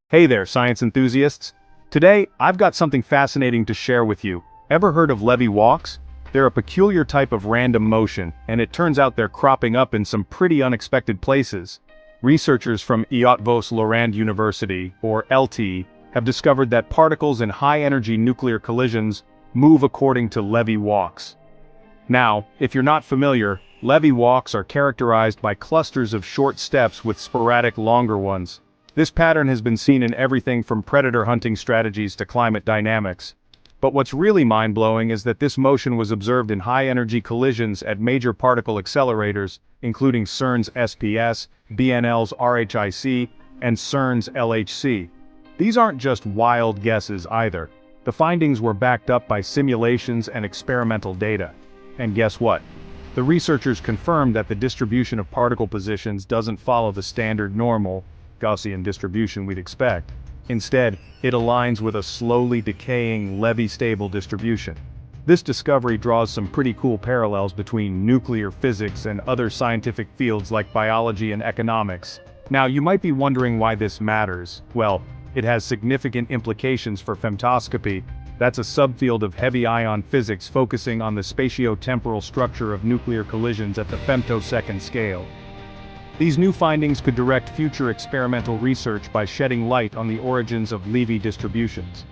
Hey there, science enthusiasts. Today, I've got something fascinating to share with you. Ever heard of Lévy walks? They're a peculiar type of random motion, and it turns out they're cropping up in some pretty unexpected places. Researchers from Eötvös-Loránd University, or LT, have discovered that particles in high-energy nuclear collisions move according to Lévy walks. Now, if you're not familiar, Lévy walks are characterized by clusters of short steps with sporadic longer ones. This pattern has been seen in everything from predator hunting strategies to climate dynamics. But what's really mind-blowing is that this motion was observed in high-energy collisions at major particle accelerators, including CERN's SPS, BNL's RHIC, and CERN's LHC. These aren't just wild guesses either. The findings were backed up by simulations and experimental data. And guess what? The researchers confirmed that the distribution of particle positions doesn't follow the standard normal Gaussian distribution we'd expect. Instead, it aligns with a slowly decaying Lévy-stable distribution. This discovery draws some pretty cool parallels between nuclear physics and other scientific fields like biology and economics. Now, you might be wondering why this matters. Well, it has significant implications for femtoscopy. That's a subfield of heavy ion physics focusing on the spatiotemporal structure of nuclear collisions at the femtosecond scale. These new findings could direct future experimental research by shedding light on the origins of Lévy distributions.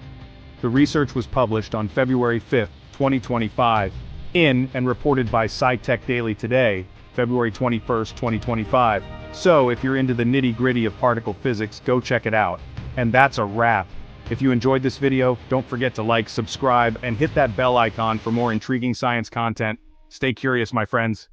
The research was published on February 5, 2025, in and reported by SciTech Daily today, February 21, 2025. So, if you're into the nitty-gritty of particle physics, go check it out. And that's a wrap. If you enjoyed this video, don't forget to like, subscribe, and hit that bell icon for more intriguing science content. Stay curious, my friends.